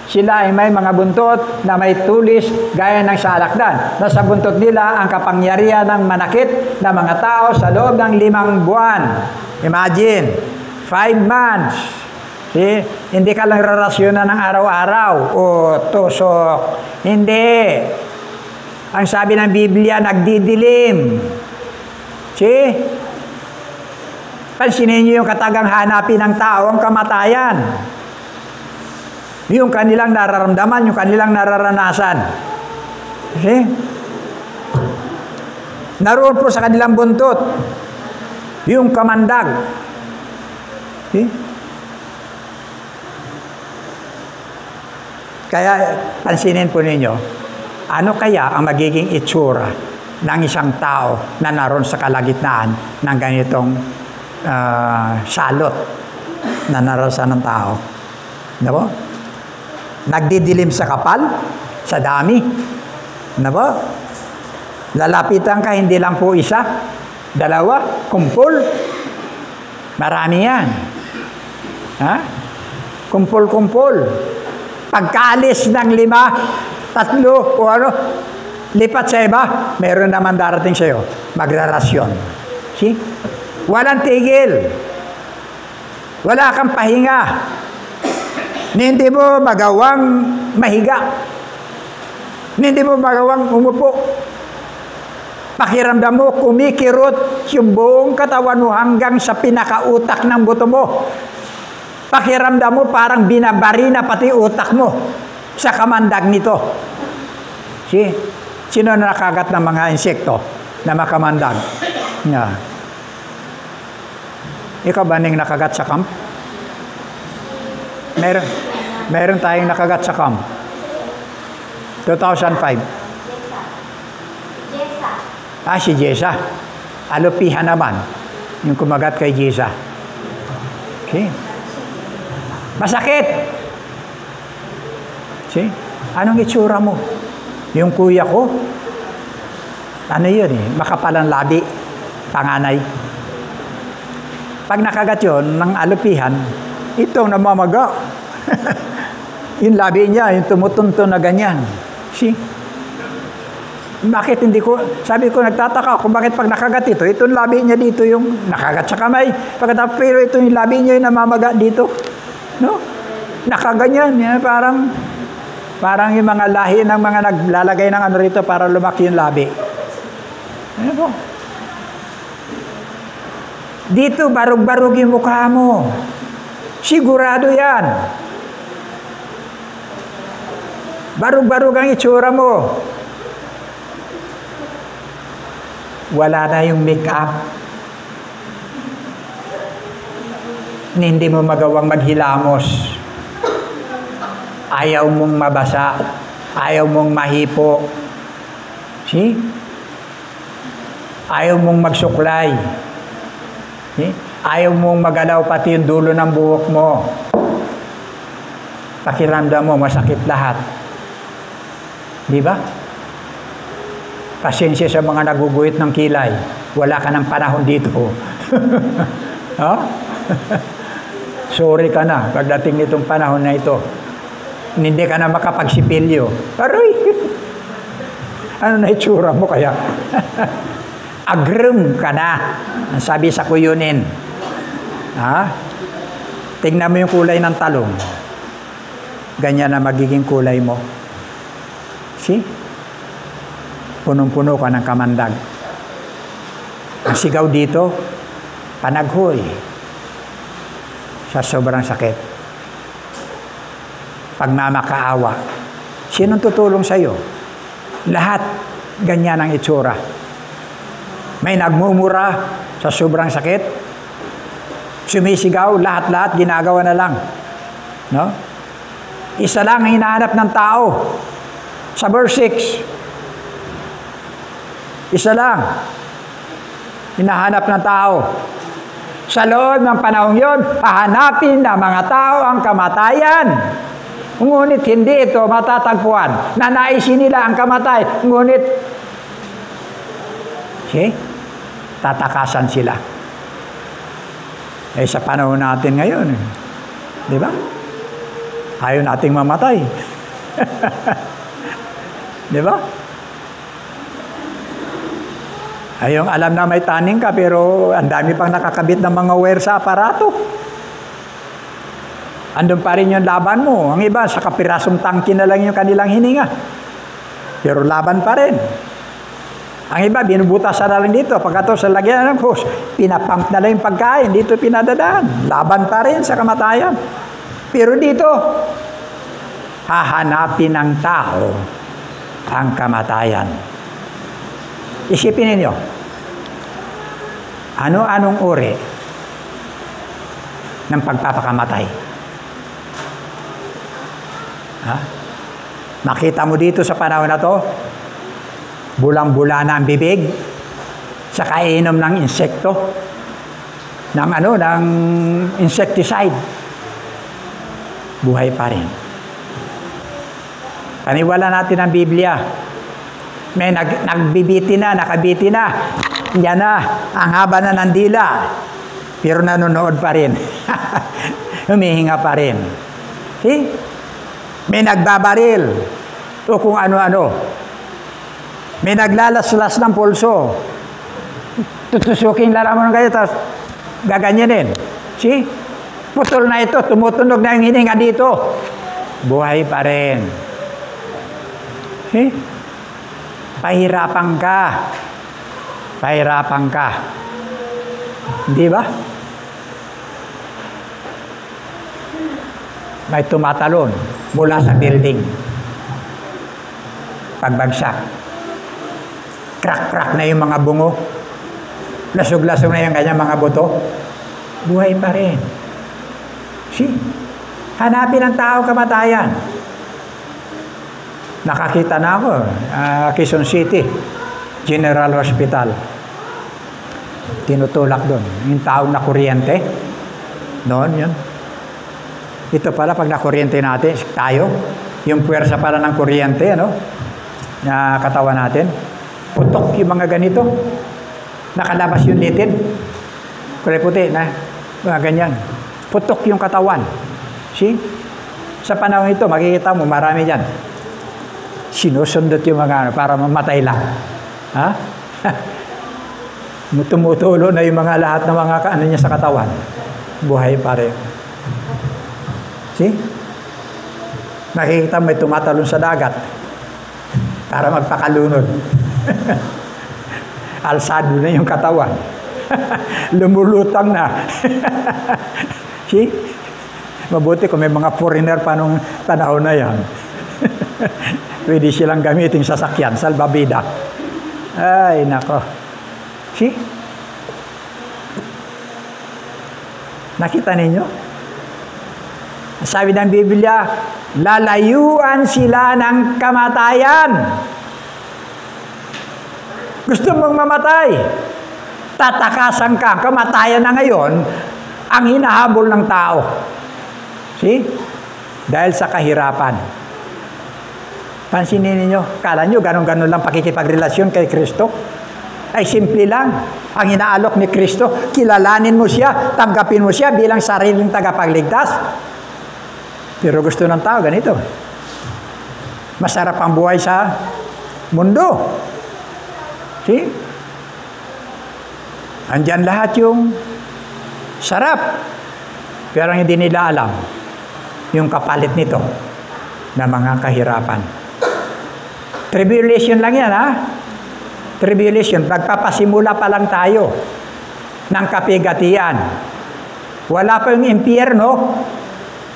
Sila ay may mga buntot na may tulis gaya ng sa alakdan. Nasa buntot nila ang kapangyarihan ng manakit na mga tao sa loob ng 5 buwan. Imagine, 5 months. See? Hindi ka lang rarasyonan ng araw-araw o tusok. Hindi. Ang sabi ng Biblia, nagdidilim. See? Pansinin niyo yung katagang hanapin ng tao, ang kamatayan. Yung kanilang nararamdaman, yung kanilang nararanasan. See? Naroon po sa kanilang buntot, yung kamandag. See? Kaya, pansinin po ninyo, ano kaya ang magiging itsura ng isang tao na naroon sa kalagitnaan ng ganitong salot na narasan ng tao. Diba? Nagdidilim sa kapal, sa dami. Diba? Lalapitan ka, hindi lang po isa, dalawa, kumpul. Marami yan. Ha? Kumpul-kumpul. Pagkaalis ng 5, 3, o ano, lipat sa iba, meron naman darating sa'yo. Magrarasyon. See? Walang tigil. Wala kang pahinga. Hindi mo magawang mahiga. Hindi mo magawang umupo. Pakiramdam mo, kumikirot yung buong katawan mo hanggang sa pinakautak ng buto mo. Pakiramdam mo parang binabari na pati utak mo sa kamandag nito. See? Sino nakagat ng mga insekto na makamandag? Yeah. Ikaw ba ning nakagat sa camp? Meron tayong nakagat sa camp. 2005. Si Jessa. Alupihan naman. Yung kumagat kay Jessa. Okay. Masakit. See? Anong itsura mo? Yung kuya ko, ano yun makapalang labi, panganay. Pag nakagat yun, ng alupihan, itong namamaga. Yung labi niya, yung tumutunto na ganyan. See? Bakit hindi ko, sabi ko, nagtataka kung bakit pag nakagat ito, itong labi niya dito yung nakagat sa kamay. Pagkatapos, pero ito yung labi niya yung namamaga dito. No? Nakaganyan. Yan, parang yung mga lahi ng mga naglalagay ng ano rito para lumaki yung labi. Ano po? Dito, barug-barug yung mukha mo. Sigurado yan. Barug-barug ang itsura mo. Wala na yung make-up. Hindi mo magawang maghilamos. Ayaw mong mabasa. Ayaw mong mahipo. See? Ayaw mong magsuklay. See? Ayaw mong magalaw pati yung dulo ng buhok mo. Pakiramdam mo, masakit lahat. Di ba? Pasensya sa mga naguguhit ng kilay. Wala ka ng panahon dito. Ha? Sorry ka na pagdating nitong panahon na ito. Hindi ka na makapagsipilyo. Aroy! Ano na itsura mo kaya? Agrum ka na. Ang sabi sa kuyunin. Ha? Tingnan mo yung kulay ng talong. Ganyan na magiging kulay mo. See? Punong-puno ka ng kamandag. Ang sigaw dito, panaghoy. Sa sobrang sakit. Pagmamakaawa. Sinong tutulong sa iyo? Lahat ganyan ang itsura. May nagmumura sa sobrang sakit. Sumisigaw, lahat-lahat ginagawa na lang. No? Isa lang ang hinahanap ng tao. Sa verse 6. Isa lang. Hinahanap ng tao. Sa loob ng panahong yon, hahanapin ng mga tao ang kamatayan. Ngunit hindi ito matatagpuan. Nanaisin nila ang kamatay. Ngunit, tatakasan sila. Sa panahon natin ngayon, di ba? Ayaw nating mamatay. Di ba? Ayong alam na may taning ka, pero ang dami pang nakakabit ng mga wire sa aparato. Andun pa rin yung laban mo. Ang iba, sa kapirasong tangki na lang yung kanilang hininga. Pero laban pa rin. Ang iba, binubutasan na lang dito. Pagkatapos sa lagyan ng hose, pinapump na lang yung pagkain. Dito pinadadaan. Laban pa rin sa kamatayan. Pero dito, hahanapin ng tao ang kamatayan. Isipin ninyo, ano-anong uri ng pagpapakamatay? Ha? Makita mo dito sa panahon na to, bulang-bula na ang bibig sa kainom ng insekto. ng insecticide. Buhay pa rin. Paniwala natin ang Biblia. May nakabiti na. Yan na, ang haba na ng dila. Pero nanonood pa rin. Humihinga pa rin. See? May nagbabaril. O kung ano-ano. May naglalaslas ng pulso. Tutusukin lalaman kayo, tapos gaganyanin. See? Putol na ito, tumutunog na yung hininga dito. Buhay pa rin. See? Pahirapan ka. Pahirapan ka. Di ba? May tumatalon mula sa building. Pagbagsak. Crack-crack na yung mga bungo. Lasog-lasog na yung kanyang mga buto. Buhay pa rin. See? Hanapin ang tao kamatayan. Nakakita na ako, Quezon City, General Hospital. Tinutulak doon. Yung taong na kuryente. Noon yun. Ito pala, pag nakuryente natin, tayo, yung puwersa pala ng kuryente, na katawan natin, putok yung mga ganito. Nakalabas yung litid. Kulay puti na, mga ganyan. Putok yung katawan. See? Sa panahon ito, makikita mo, marami dyan. Sinusundot yung mga para mamatay lang. Ha? Tumutulo na yung mga lahat ng mga niya sa katawan. Buhay pa rin. See? Nakikita may tumatalon sa dagat para magpakalunod. Alsado na yung katawan. Lumulutang na. See? Mabuti kung may mga foreigner pa nung panahon na yan. Pwede silang gamitin sasakyan, salbabida. Ay, nako. See? Nakita ninyo? Sabi ng Biblia, lalayuan sila ng kamatayan. Gusto mong mamatay? Tatakasan ka. Kamatayan na ngayon ang hinahabol ng tao. See? Dahil sa kahirapan. Pansinin ninyo, kala nyo ganon-ganon lang pakikipagrelasyon kay Kristo? Ay simple lang. Ang inaalok ni Kristo, kilalanin mo siya, tanggapin mo siya bilang sariling tagapagligtas. Pero gusto ng tao ganito. Masarap ang buhay sa mundo. See? Andyan lahat yung sarap. Pero ang hindi nila alam, yung kapalit nito na mga kahirapan. Tribulation lang yan, ha? Tribulation. Magpapasimula pa lang tayo ng kapigatian. Wala pa yung impyerno.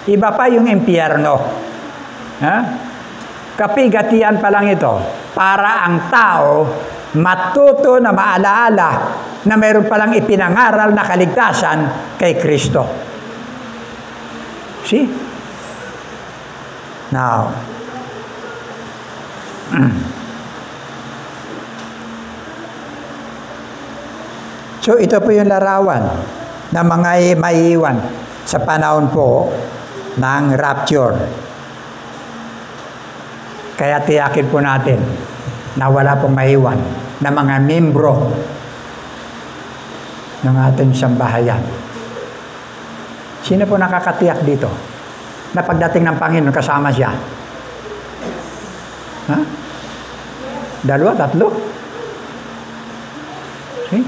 Iba pa yung impyerno. Ha? Kapigatian pa lang ito. Para ang tao matuto na maalaala na mayroon palang ipinangaral na kaligtasan kay Kristo. See? Now, so ito po yung larawan na mga maiiwan sa panahon po ng rapture. Kaya tiyakin po natin na wala pong maiiwan na mga membro ng ating sambahayan. Sino po nakakatiyak dito na pagdating ng Panginoon kasama siya? Ha? 2, 3? See?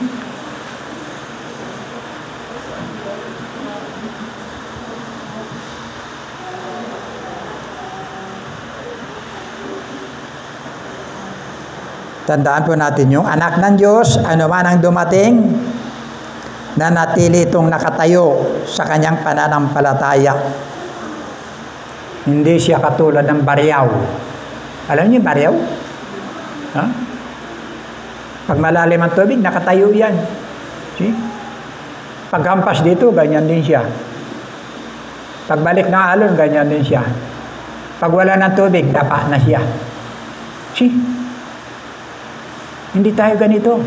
Tandaan po natin yung anak ng Diyos, ano man ang dumating, na natili itong nakatayo sa kanyang pananampalataya. Hindi siya katulad ng baryaw. Alam niyo yung baryaw? Ha? Pag malalim ang tubig, nakatayo yan. See? Paghampas dito, ganyan din siya. Pagbalik ng alon, ganyan din siya. Pag wala ng tubig, dapa na siya. See? Hindi tayo ganito.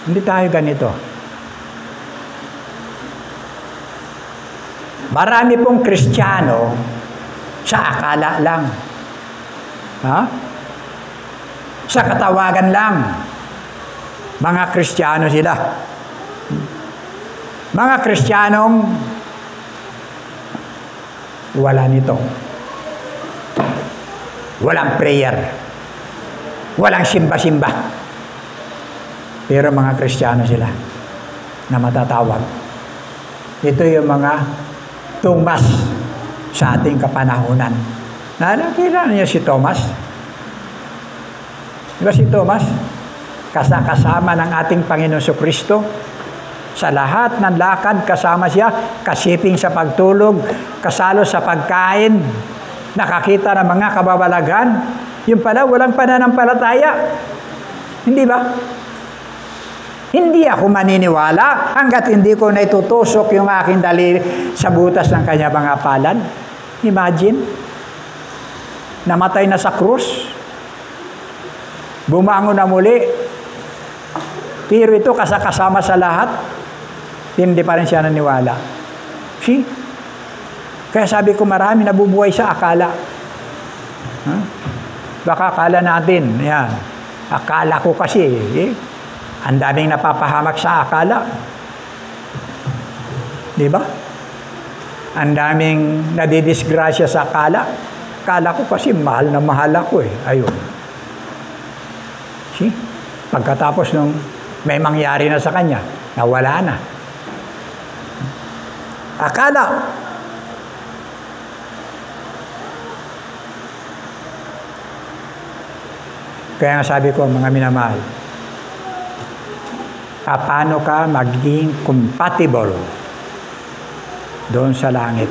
Hindi tayo ganito. Marami pong Kristiyano sa akala lang. Ha? Sa katawagan lang. Mga Kristiyano sila. Mga Kristiyanong wala nito. Walang prayer. Walang simba-simba. Pero mga Kristiyano sila na matatawag. Ito yung mga Thomas sa ating kapanahunan. Nakilala niyo si Thomas? Diba si Thomas? Kasama ng ating Panginoon Kristo. Sa lahat ng lakad, kasama siya. Kasiping sa pagtulog, kasalo sa pagkain, nakakita ng mga kababalagan. Yung pala, walang pananampalataya. Hindi ba? Hindi ako maniniwala hanggat hindi ko naitutusok yung aking daliri sa butas ng kanya mga palad. Imagine, namatay na sa krus, bumangon na muli, pero ito kasama sa lahat, hindi pa rin siya naniwala. See? Kaya sabi ko marami nabubuhay sa akala. Huh? Baka akala natin, yan, akala ko kasi, ang daming napapahamak sa akala. Di ba? Ang daming nadidisgrasya sa akala. Akala ko kasi mahal na mahal ako Ayun. See? Pagkatapos nung may mangyari na sa kanya, nawala na. Akala. Kaya nga sabi ko, mga minamahal, paano ka magiging compatible doon sa langit?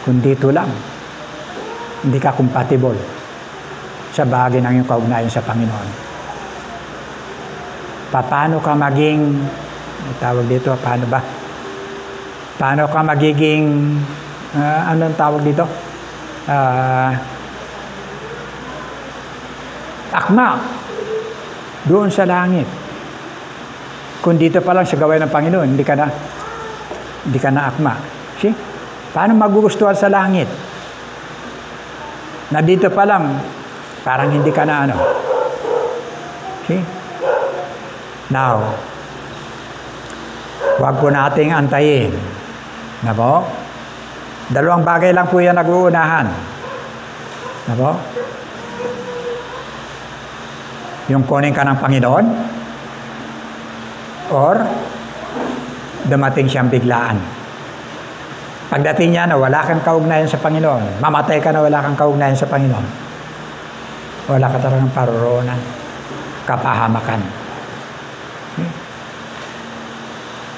Kung dito lang, hindi ka compatible sa bagay ng iyong kaugnayan sa Panginoon. Paano ka maging, tawag dito, paano ba? Paano ka magiging, anong tawag dito? Akma doon sa langit. Kung dito pa lang sa gawain ng Panginoon, hindi ka na akma. See? Paano magugustuhan sa langit? Na dito pa lang, parang hindi ka na See? Now, wag po nating antayin. Na po? Dalawang bagay lang po yan nag-uunahan. Na po? Yung kunin ka ng Panginoon or dumating siyang biglaan. Pagdating niya na wala kang kaugnayan sa Panginoon, mamatay ka na wala kang kaugnayan sa Panginoon, wala ka talagang paroroonan, kapahamakan.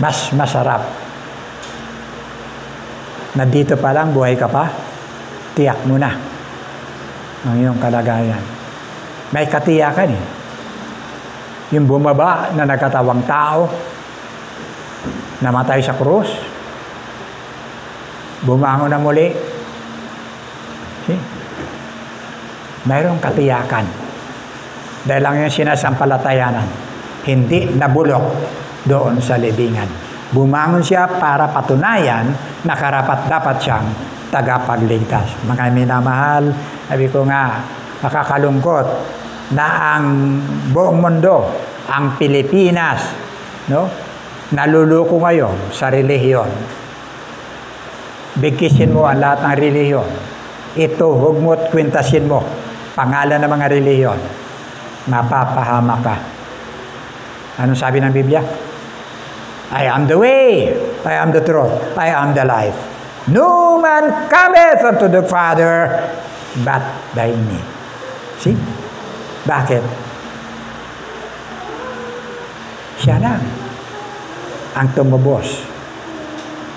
Mas masarap na dito pa lang buhay ka pa, tiyak mo na ang iyong kalagayan. May katiyakan Yung bumaba na nagkatawang tao, namatay sa krus, bumangon na muli. See? Mayroong katiyakan. Dahil lang yung sinasampalatayanan, hindi nabulok doon sa libingan. Bumangon siya para patunayan na karapat-dapat siyang tagapagligtas. Mga minamahal, sabi ko nga, makakalungkot na ang buong mundo, ang Pilipinas, naluluko ngayon sa relihiyon. Bigkisin mo ang lahat ng relihiyon. Ito, huwag mo at kwentasin mo pangalan ng mga relihiyon. Mapapahama ka. Anong sabi ng Biblia? I am the way, I am the truth, I am the life. No man cometh unto the Father but by me. See? Bakit? Siya lang ang tumubos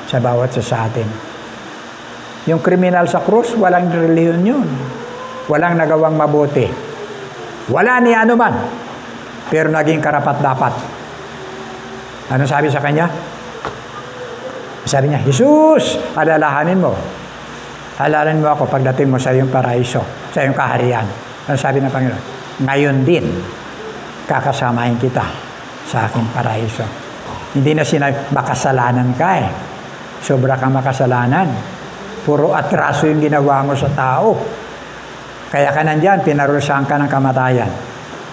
sa bawat sa atin. Yung kriminal sa krus, walang relihiyon yun. Walang nagawang mabuti. Wala ni ano man. Pero naging karapat-dapat. Ano sabi sa kanya? Sabi niya, Jesus, alalahanin mo. Alalahanin mo ako pagdating mo sa iyong paraiso, sa iyong kaharian. Ano sabi ng Panginoon? Ngayon din, kakasamahin kita sa aking paraiso. Hindi na sinabi, makasalanan ka eh. Sobra kang makasalanan. Puro atraso yung ginawa mo sa tao. Kaya ka nandyan, pinarusahan ka ng kamatayan.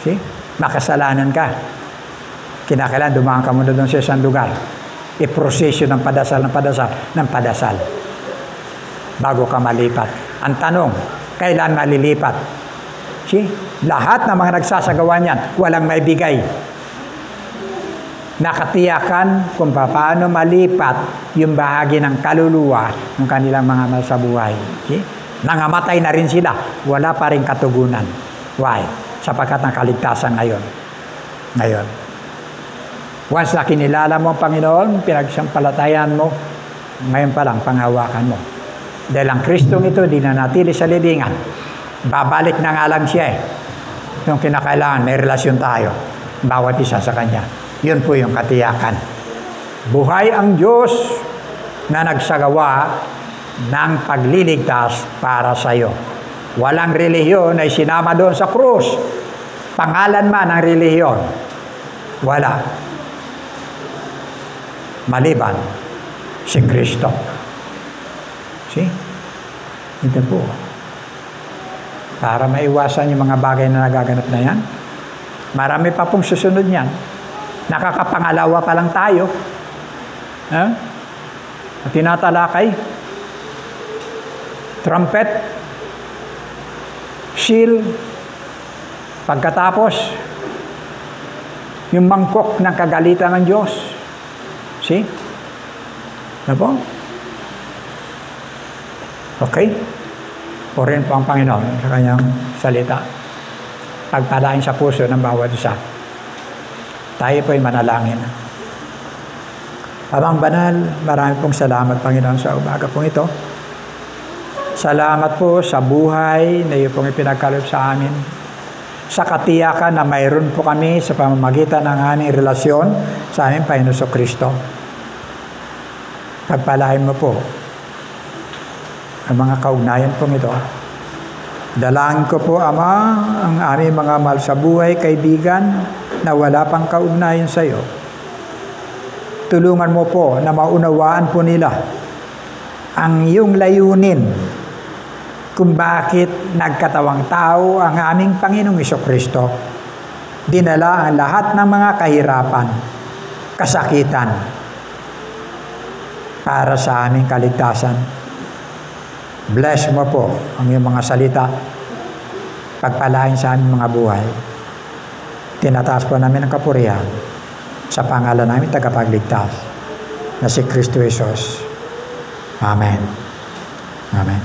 See? Makasalanan ka. Kinakailan, dumaan ka muna doon sa isang lugar. I-prosesyo ng padasal, bago ka malipat. Ang tanong, kailan malilipat? See? Lahat ng mga nagsasagawa niyan, walang may bigay. Nakatiyakan kung paano malipat yung bahagi ng kaluluwa ng kanilang mga mahal sa buhay. See? Nangamatay na rin sila. Wala pa rin katugunan. Why? Sapagkat ang kaligtasan ngayon. Once na kinilala mo ang Panginoon, pinagsampalatayan mo, ngayon pa lang panghawakan mo. Dahil ang Kristong ito, di na natili sa libingan. Babalik na nga lang siya eh. Yung kinakailangan, may relasyon tayo. Bawat isa sa Kanya. Yun po yung katiyakan. Buhay ang Diyos na nagsagawa ng pagliligtas para sa iyo. Walang relihiyon ay sinama doon sa krus. Pangalan man ng relihiyon. Wala. Maliban si Kristo. See? Ito po. Para maiwasan yung mga bagay na nagaganap na yan. Marami pa pong susunod yan. Nakakapangalawa pa lang tayo. At tinatalakay. Trumpet. Seal. Pagkatapos, yung mangkok ng kagalitan ng Diyos. See? Ano po? Okay? Purihin po ang Panginoon sa Kanyang salita. Pagpalain sa puso ng bawat isa. Tayo po'y manalangin. Amang banal, marami pong salamat, Panginoon, sa umaga pong ito. Salamat po sa buhay na iyo pong ipinagkaloob sa amin. Sa katiyakan na mayroon po kami sa pamamagitan ng aming relasyon sa aming Panginoon Kristo. Pagpalain mo po ang mga kaugnayan pong ito. Dalangin ko po, Ama, ang aming mga mahal sa buhay, kaibigan, na wala pang kaugnayan sa iyo. Tulungan mo po na maunawaan po nila ang iyong layunin kung bakit nagkatawang tao ang aming Panginoong Kristo. Dinala ang lahat ng mga kahirapan, kasakitan, para sa aming kaligtasan. Bless mo po ang iyong mga salita. Pagpalain sa aming mga buhay. Tinataas po namin ang kapurihan sa pangalan namin tagapagligtas na si Kristo Jesus. Amen. Amen.